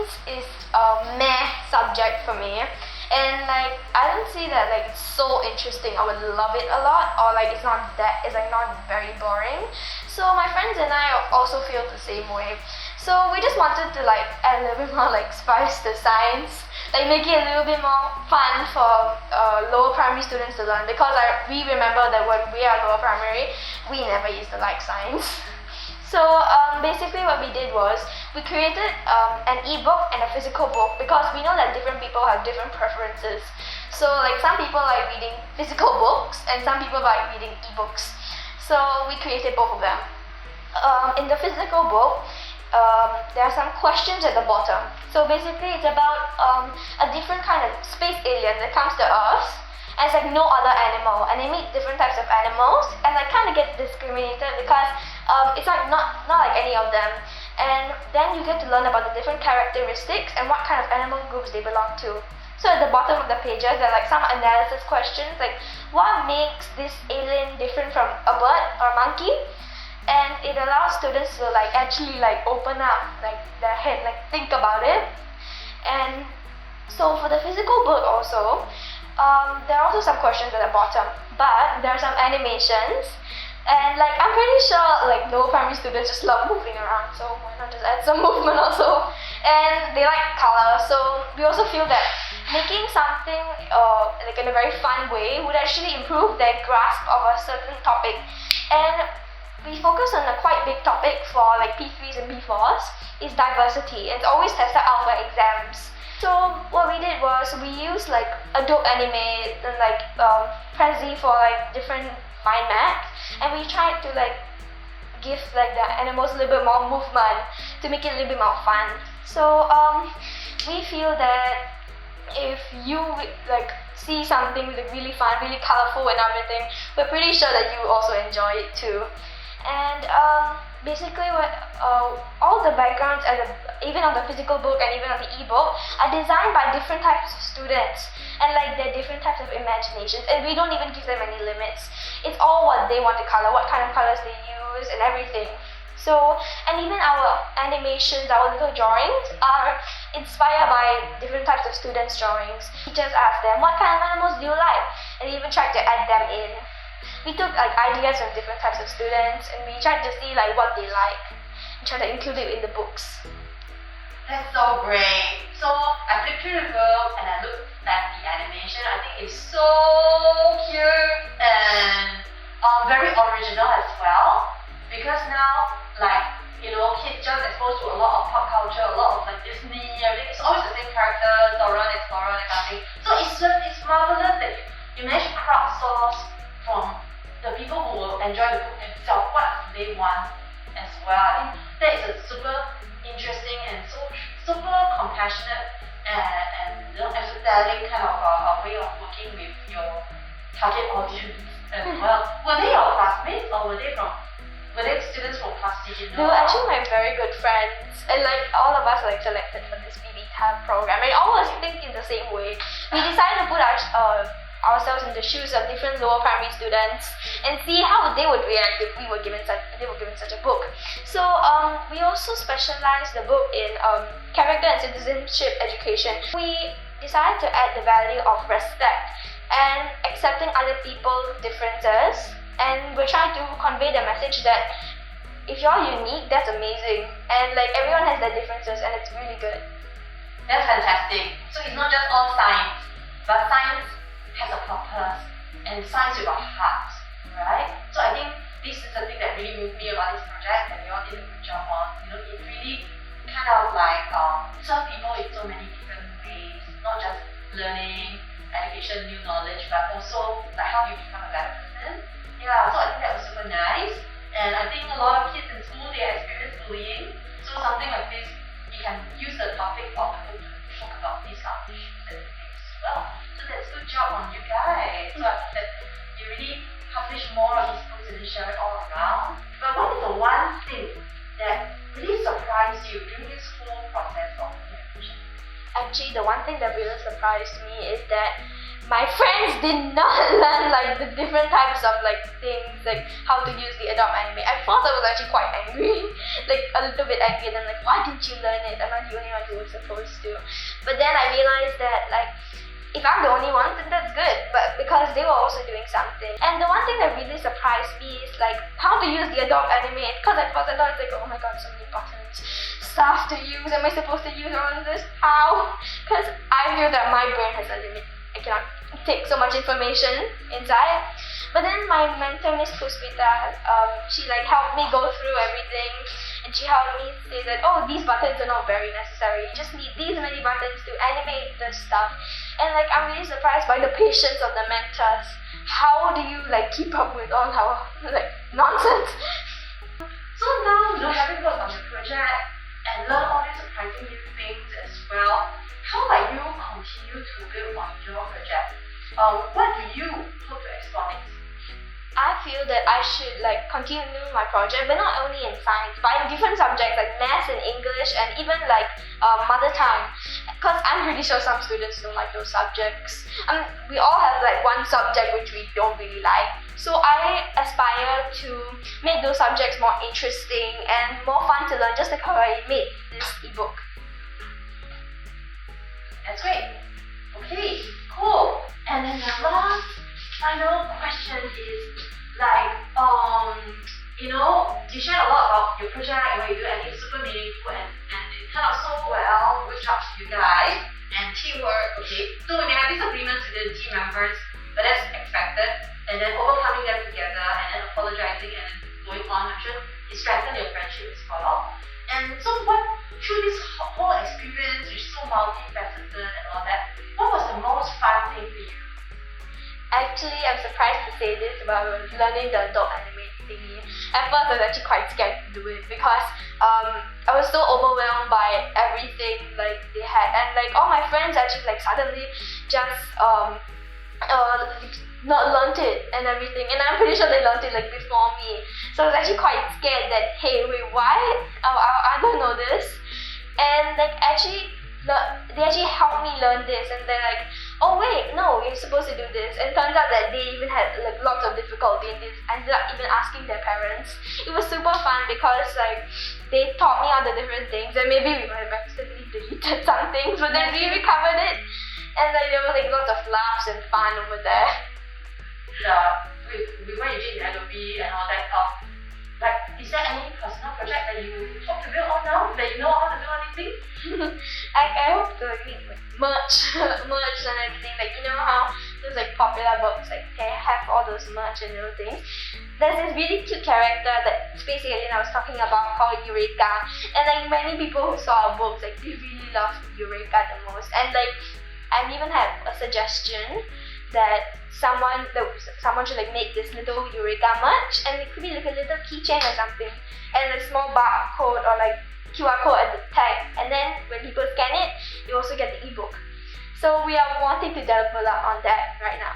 science is a meh subject for me, and like I don't see that like it's so interesting. I would love it a lot, or like it's like not very boring. So my friends and I also feel the same way. So we just wanted to like add a little bit more like spice to science, like make it a little bit more fun for lower primary students to learn, because we remember that when we are lower primary, we never used to like science. So basically what we did was we created an ebook and a physical book, because we know that different people have different preferences. So like some people like reading physical books and some people like reading ebooks. So we created both of them. In the physical book, there are some questions at the bottom. So basically it's about a different kind of space alien that comes to Earth, and it's like no other animal, and they meet different types of animals and like kind of get discriminated because it's like not like any of them. And then you get to learn about the different characteristics and what kind of animal groups they belong to. So at the bottom of the pages there are like some analysis questions, like what makes this alien different from a bird or a monkey? And it allows students to like actually like open up like their head, like think about it. And so for the physical book also, there are also some questions at the bottom, but there are some animations, and like I'm pretty sure like lower primary students just love moving around, so why not just add some movement also. And they like color, so we also feel that making something like in a very fun way would actually improve their grasp of a certain topic. And we focus on a quite big topic for like P3s and P4s, is diversity. It's always tested out for exams. So what we did was we used like Adobe Animate and like Prezi for like different mind maps, and we tried to like give like the animals a little bit more movement to make it a little bit more fun. So we feel that if you like see something like really fun, really colorful and everything, we're pretty sure that you also enjoy it too. And basically what all the backgrounds and even on the physical book and even on the ebook are designed by different types of students, and like they're different types of imaginations, and we don't even give them any limits. It's all what they want to color, what kind of colors they use and everything. So, and even our animations, our little drawings are inspired by different types of students' drawings. Teachers ask them, what kind of animals do you like? And we even tried to add them in. We took like ideas from different types of students, and we tried to see like what they like and try to include it in the books. That's so great. So I flipped through the book and I looked at the animation. I think it's so cute and very original as well, because now like kids just exposed to a lot of pop culture, a lot of like Disney, everything. It's always the same characters, Dora the Explorer, that kind of thing. So it's marvelous that you managed to crowdsource from the people who will enjoy the book themselves what they want as well. I think that is a super interesting and so super compassionate and empathetic kind of a way of working with your target audience as well. Were they your classmates, or were they students from class C? They were actually my very good friends, and like all of us like selected for this BB program, and all of us think in the same way. We decided to put ourselves in the shoes of different lower primary students and see how they would react if they were given such a book. So we also specialized the book in character and citizenship education. We decided to add the value of respect and accepting other people's differences, and we're trying to convey the message that if you're unique, that's amazing, and like everyone has their differences and it's really good. That's fantastic. So it's not just all science, but science has a purpose, and science with a heart, right? So I think this is the thing that really moved me about this project, and you all did a good job on. It really kind of like serve people in so many different ways, not just learning, education, new knowledge, but also like how you become a better person. Yeah, so I think that was super nice, and I think a lot of kids in school, they experience bullying, so something like this, you can use the topic of the book to talk about these kind of issues and things as well. So that's good job on you guys. So I hope that you really publish more of these books and then share it all around. But what is the one thing that really surprised you during this whole process of creation? Actually, the one thing that really surprised me is that my friends did not learn like the different types of like things, like how to use the Adobe Animate. At first I was actually quite angry, like a little bit angry, and I'm like, why didn't you learn it? Am I the only one who was supposed to? But then I realized that like, if I'm the only one, then that's good. But because they were also doing something. And the one thing that really surprised me is like how to use the Adobe Animate. Because at first I thought it's like, oh my god, so many buttons, stuff to use. Am I supposed to use all of this? How? Because I feel that my brain has a limit. I cannot take so much information inside. But then my mentor, Miss Puspita, she like helped me go through everything, and she helped me say that, oh, these buttons are not very necessary. You just need these many buttons to animate the stuff. And like I'm really surprised by the patience of the mentors. How do you like keep up with all our like nonsense? So now, having worked on the project and learned all these surprising new things as well, how might you continue to build on your project? What do you hope to explore next? I feel that I should like continue my project, but not only in science, but in different subjects like maths and English, and even like mother tongue. Because I'm pretty sure some students don't like those subjects. We all have like one subject which we don't really like. So I aspire to make those subjects more interesting and more fun to learn, just like how I made this ebook. That's great. Okay, cool. And then the last final question is like, you shared a lot about your project and what you do, and it's super meaningful and it turned out so well. Good job to you guys. And teamwork, okay. So we may have disagreements with the team members, but that's expected. And then overcoming them together and then apologizing and then going on, I'm sure it strengthened your friendship as well. And so through this whole experience, which is so multifaceted and all that, what was the most fun thing for you? Actually, I'm surprised to say this about learning the Adobe Animate thingy. At first, I was actually quite scared to do it because I was so overwhelmed by everything like they had, and like all my friends actually like suddenly just not learnt it and everything, and I'm pretty sure they learnt it like before me. So I was actually quite scared that, hey, wait, what? I don't know this. And like they actually helped me learn this, and they're like, oh wait, no, you're supposed to do this. And it turns out that they even had like lots of difficulty in this, ended up even asking their parents. It was super fun because like they taught me all the different things, and maybe we might have accidentally deleted some things, but then we recovered it, and like there was like lots of laughs and fun over there. Yeah, with what you did in Adobe and all that stuff, like, is there any personal project that you hope to build on now, that you know how to build on anything? I hope to make like merch and everything. Like, you know how those like popular books, like they have all those merch and little things. There's this really cute character that Space Alien I was talking about called Eureka, and like many people who saw our books, like they really love Eureka the most. And like I even have a suggestion that someone should like make this little Eureka merch, and it could be like a little keychain or something, and a small barcode or like QR code at the tag, and then when people scan it, you also get the ebook. So we are wanting to develop on that right now.